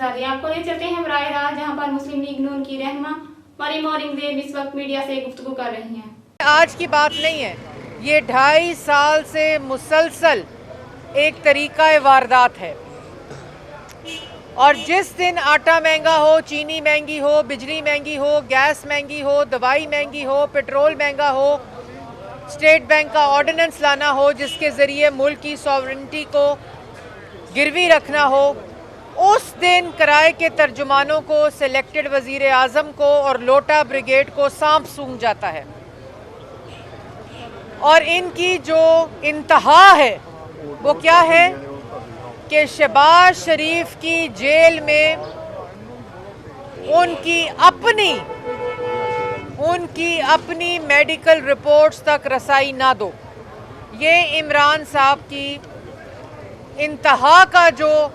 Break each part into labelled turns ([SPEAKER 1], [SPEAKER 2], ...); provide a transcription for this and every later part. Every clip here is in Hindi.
[SPEAKER 1] जा रही है। आपको ले चलते हैं हम रायराज, जहां पर मुस्लिम लीग नून की रहनुमा मरियम औरंगजेब इस वक्त मीडिया से गुफ्तगू कर रही हैं।
[SPEAKER 2] आज की बात नहीं है, ये 2.5 साल से मुसलसल एक तरीका वारदात है। और जिस दिन आटा महंगा हो, चीनी महंगी हो, बिजली महंगी हो, गैस महंगी हो, दवाई महंगी हो, पेट्रोल महंगा हो, स्टेट बैंक का ऑर्डिनेंस लाना हो जिसके ज़रिए मुल्क की सॉवरेनिटी को गिरवी रखना हो, उस दिन किराए के तर्जुमानों को, सिलेक्टेड वज़ीर आज़म को और लोटा ब्रिगेड को सांप सूंघ जाता है। और इनकी जो इंतहा है वो क्या है कि शहबाज शरीफ की जेल में उनकी अपनी मेडिकल रिपोर्ट्स तक रसाई ना दो। ये इमरान साहब की इंतहा का जो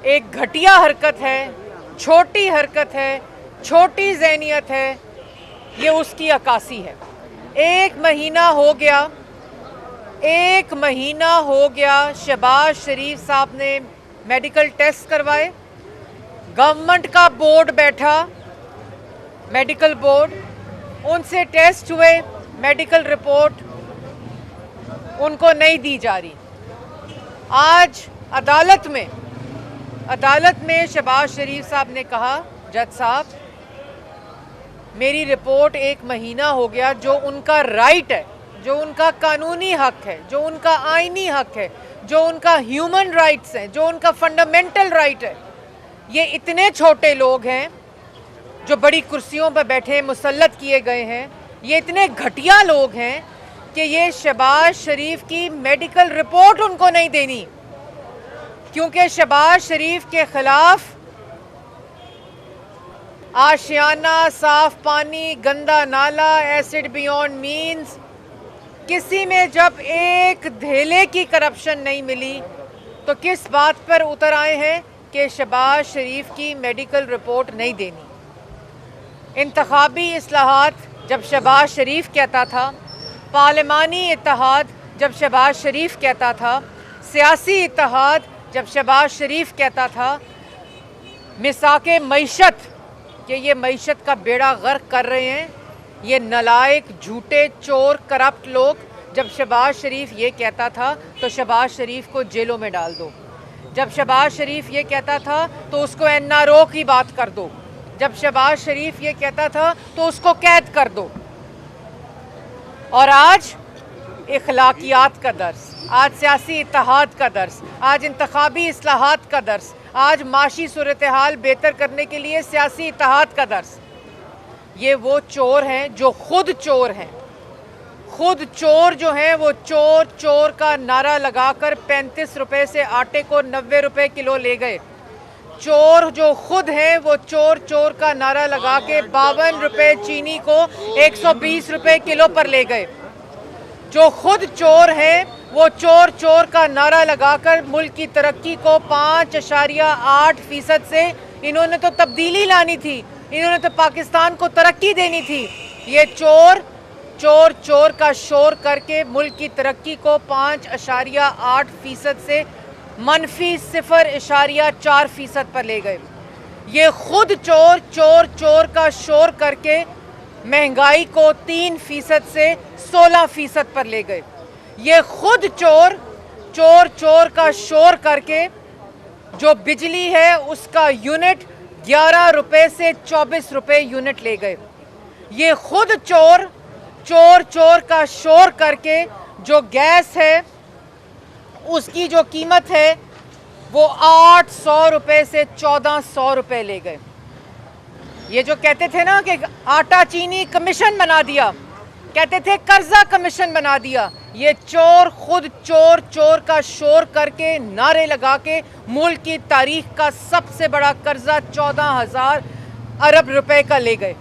[SPEAKER 2] एक घटिया हरकत है, छोटी हरकत है, छोटी ज़हनियत है, ये उसकी अक्कासी है। एक महीना हो गया शहबाज शरीफ साहब ने मेडिकल टेस्ट करवाए, गवर्नमेंट का बोर्ड बैठा, मेडिकल बोर्ड, उनसे टेस्ट हुए, मेडिकल रिपोर्ट उनको नहीं दी जा रही। आज अदालत में शहबाज शरीफ साहब ने कहा, जज साहब मेरी रिपोर्ट 1 महीना हो गया, जो उनका राइट है, जो उनका कानूनी हक है, जो उनका आईनी हक है, जो उनका ह्यूमन राइट्स हैं, जो उनका फंडामेंटल राइट है, ये इतने छोटे लोग हैं जो बड़ी कुर्सियों पर बैठे मुसल्लत किए गए हैं, ये इतने घटिया लोग हैं कि ये शहबाज शरीफ की मेडिकल रिपोर्ट उनको नहीं देनी, क्योंकि शहबाज शरीफ के खिलाफ आशियाना, साफ पानी, गंदा नाला, एसिड बियॉन्ड मीन्स, किसी में जब एक धेले की करप्शन नहीं मिली तो किस बात पर उतर आए हैं कि शहबाज शरीफ की मेडिकल रिपोर्ट नहीं देनी। इंतखाबी इस्लाहात जब शहबाज शरीफ कहता था, पार्लिमानी इत्तेहाद जब शहबाज शरीफ कहता था, सियासी इत्तेहाद जब शहबाज शरीफ कहता था, मिसाके मईशत कि ये मईशत का बेड़ा गर्क कर रहे हैं, ये नलायक, झूठे, चोर, करप्ट लोग, जब शहबाज शरीफ ये कहता था तो शहबाज शरीफ को जेलों में डाल दो। जब शहबाज शरीफ ये कहता था तो उसको NRO की बात कर दो। जब शहबाज शरीफ ये कहता था तो उसको कैद कर दो। और आज इखलाकियात का दर्स, आज सियासी इत्तेहाद का दर्स, आज इंतखाबी इस्लाहात का दर्स, आज माशी सूरत हाल बेहतर करने के लिए सियासी इत्तेहाद का दर्स। ये वो चोर हैं जो खुद चोर हैं, खुद चोर जो हैं वो चोर चोर का नारा लगाकर 35 रुपए से आटे को 90 रुपए किलो ले गए। चोर जो खुद हैं वो चोर चोर का नारा लगा के 52 रुपए चीनी को 120 रुपए किलो पर ले गए। जो खुद चोर हैं वो चोर चोर का नारा लगाकर मुल्क की तरक्की को 5.8% से, इन्होंने तो तब्दीली लानी थी, इन्होंने तो पाकिस्तान को तरक्की देनी थी। ये चोर चोर चोर का शोर करके मुल्क की तरक्की को 5.8% से -0.4% पर ले गए। ये खुद चोर चोर चोर का शोर करके महंगाई को 3% से 16% पर ले गए। ये खुद चोर चोर चोर का शोर करके जो बिजली है उसका यूनिट 11 रुपए से 24 रुपए यूनिट ले गए। ये खुद चोर चोर चोर का शोर करके जो गैस है उसकी जो कीमत है वो 800 रुपए से 1400 रुपए ले गए। ये जो कहते थे ना कि आटा चीनी कमीशन बना दिया, कहते थे कर्जा कमीशन बना दिया, ये चोर खुद चोर चोर का शोर करके नारे लगा के मुल्क की तारीख का सबसे बड़ा कर्जा 14,000 अरब रुपए का ले गए।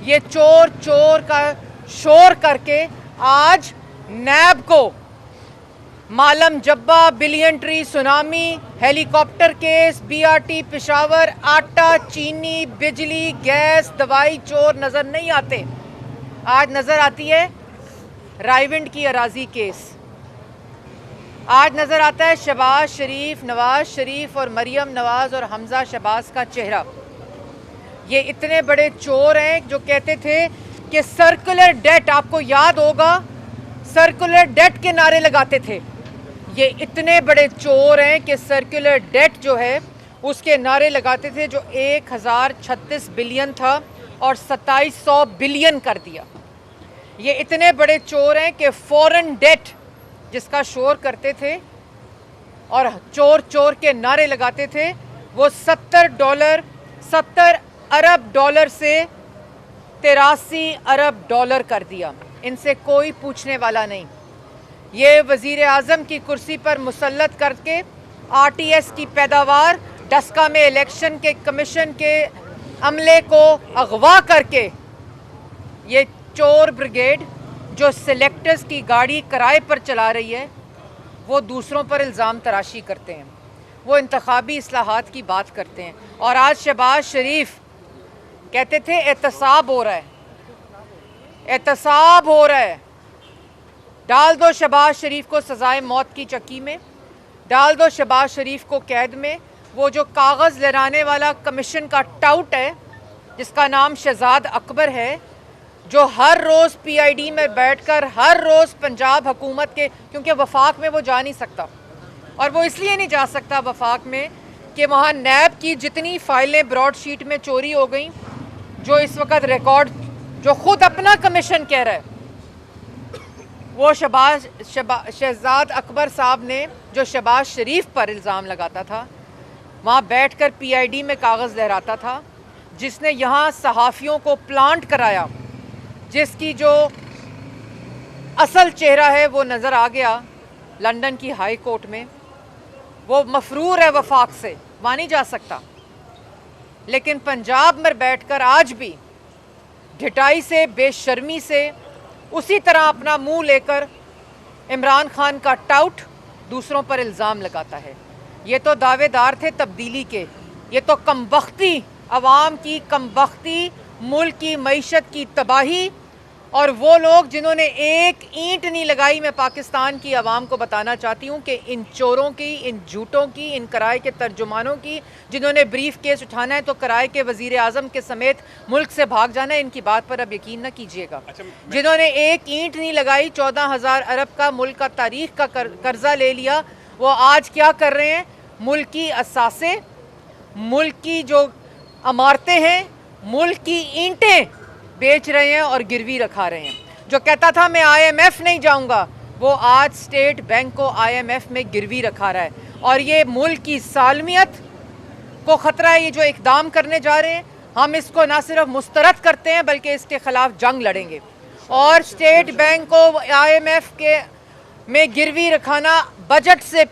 [SPEAKER 2] ये चोर चोर का शोर करके आज नैब को Malam Jabba, billion tree tsunami, helicopter case, BRT Peshawar, आटा चीनी, बिजली, गैस, दवाई चोर नज़र नहीं आते। आज नज़र आती है रायविंड की अराजी केस। आज नज़र आता है शहबाज शरीफ, नवाज शरीफ और मरियम नवाज और हमजा शहबाज का चेहरा। ये इतने बड़े चोर हैं जो कहते थे कि सर्कुलर डेट, आपको याद होगा सर्कुलर डेट के नारे लगाते थे। ये इतने बड़े चोर हैं कि सर्कुलर डेट जो है उसके नारे लगाते थे, जो 1036 बिलियन था और 2700 बिलियन कर दिया। ये इतने बड़े चोर हैं कि फॉरेन डेट जिसका शोर करते थे और चोर चोर के नारे लगाते थे, वो 70 अरब डॉलर से 83 अरब डॉलर कर दिया। इनसे कोई पूछने वाला नहीं। ये वज़ीर आज़म की कुर्सी पर मुसल्लत करके RTS की पैदावार, डस्का में इलेक्शन के कमीशन के अमले को अगवा करके, ये चोर ब्रिगेड जो सिलेक्टर्स की गाड़ी किराए पर चला रही है, वो दूसरों पर इल्ज़ाम तराशी करते हैं, वो इंतखाबी इस्लाहात की बात करते हैं। और आज शहबाज शरीफ कहते थे एहतसाब हो रहा है, एहतसाब हो रहा है। डाल दो शहबाज शरीफ को सजाए मौत की चक्की में, डाल दो शहबाज शरीफ को कैद में। वो जो कागज़ लहराने वाला कमीशन का टाउट है जिसका नाम शहजाद अकबर है, जो हर रोज़ PID में बैठकर हर रोज़ पंजाब हुकूमत के, क्योंकि वफाक में वो जा नहीं सकता, और वो इसलिए नहीं जा सकता वफाक में कि वहाँ नैब की जितनी फाइलें ब्रॉडशीट में चोरी हो गई, जो इस वक्त रिकॉर्ड, जो खुद अपना कमीशन कह रहा है, वो शहजाद अकबर साहब ने जो शहबाज शरीफ पर इल्ज़ाम लगाता था, वहाँ बैठकर PID में कागज़ लहराता था, जिसने यहाँ सहाफ़ियों को प्लांट कराया, जिसकी जो असल चेहरा है वो नज़र आ गया लंदन की हाई कोर्ट में। वो मफरूर है वफाक से, वहाँ नहीं जा सकता। लेकिन पंजाब में बैठकर आज भी ढिठाई से, बेशर्मी से, उसी तरह अपना मुंह लेकर इमरान खान का टाउट दूसरों पर इल्ज़ाम लगाता है। ये तो दावेदार थे तब्दीली के, ये तो कमबख्ती अवाम की कमबख्ती, मुल्क की मईशत की तबाही, और वो लोग जिन्होंने एक ईंट नहीं लगाई। मैं पाकिस्तान की आवाम को बताना चाहती हूँ कि इन चोरों की, इन झूठों की, इन किराए के तर्जुमानों की, जिन्होंने ब्रीफ केस उठाना है तो किराए के वज़ीर आज़म के समेत मुल्क से भाग जाना है, इनकी बात पर अब यकीन न कीजिएगा। जिन्होंने एक ईंट नहीं लगाई, 14,000 अरब का मुल्क का तारीख का कर्जा ले लिया, वो आज क्या कर रहे हैं? मुल्क की असासे, मुल्क की जो इमारतें हैं, मुल्क की ईंटें बेच रहे हैं और गिरवी रखा रहे हैं। जो कहता था मैं IMF नहीं जाऊंगा, वो आज स्टेट बैंक को IMF में गिरवी रखा रहा है। और ये मुल्क की सालमियत को ख़तरा है। ये जो इक़दाम करने जा रहे हैं, हम इसको ना सिर्फ मुस्तरद करते हैं बल्कि इसके ख़िलाफ़ जंग लड़ेंगे। और स्टेट बैंक को IMF के में गिरवी रखाना बजट से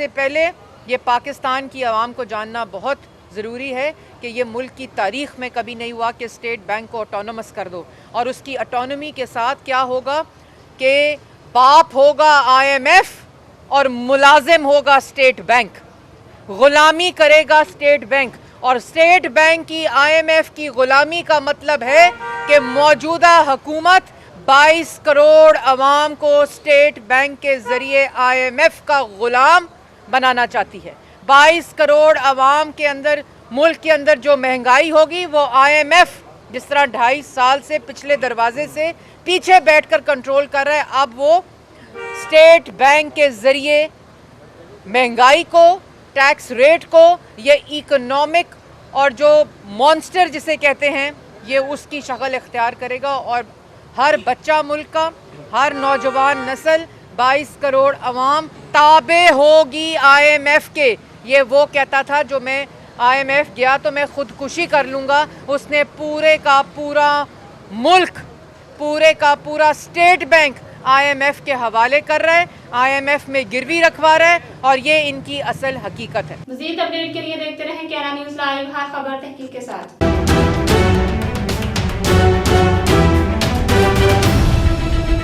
[SPEAKER 2] पहले ये पाकिस्तान की आवाम को जानना बहुत ज़रूरी है कि ये मुल्क की तारीख़ में कभी नहीं हुआ कि स्टेट बैंक को ऑटोनमस कर दो। और उसकी ऑटोनमी के साथ क्या होगा कि बाप होगा IMF और मुलाजिम होगा स्टेट बैंक, ग़ुलामी करेगा स्टेट बैंक। और स्टेट बैंक की IMF की ग़ुलामी का मतलब है कि मौजूदा हुकूमत 22 करोड़ अवाम को स्टेट बैंक के ज़रिए IMF का ग़ुलाम बनाना चाहती है। 22 करोड़ अवाम के अंदर, मुल्क के अंदर जो महंगाई होगी वो IMF जिस तरह 2.5 साल से पिछले दरवाजे से पीछे बैठकर कंट्रोल कर रहा है, अब वो स्टेट बैंक के ज़रिए महंगाई को, टैक्स रेट को, ये इकोनॉमिक और जो मॉन्स्टर जिसे कहते हैं, ये उसकी शक्ल इख्तियार करेगा। और हर बच्चा मुल्क का, हर नौजवान नस्ल, 22 करोड़ अवाम ताबे होगी IMF के। ये वो कहता था जो मैं IMF गया तो मैं खुदकुशी कर लूँगा, उसने पूरे का पूरा मुल्क, पूरे का पूरा स्टेट बैंक IMF के हवाले कर रहा है, IMF में गिरवी रखवा रहा है, और ये इनकी असल हकीकत है।
[SPEAKER 1] मज़ीद अपडेट के लिए देखते रहें KAIRA न्यूज़ लाइव, हर खबर तहकीक के साथ।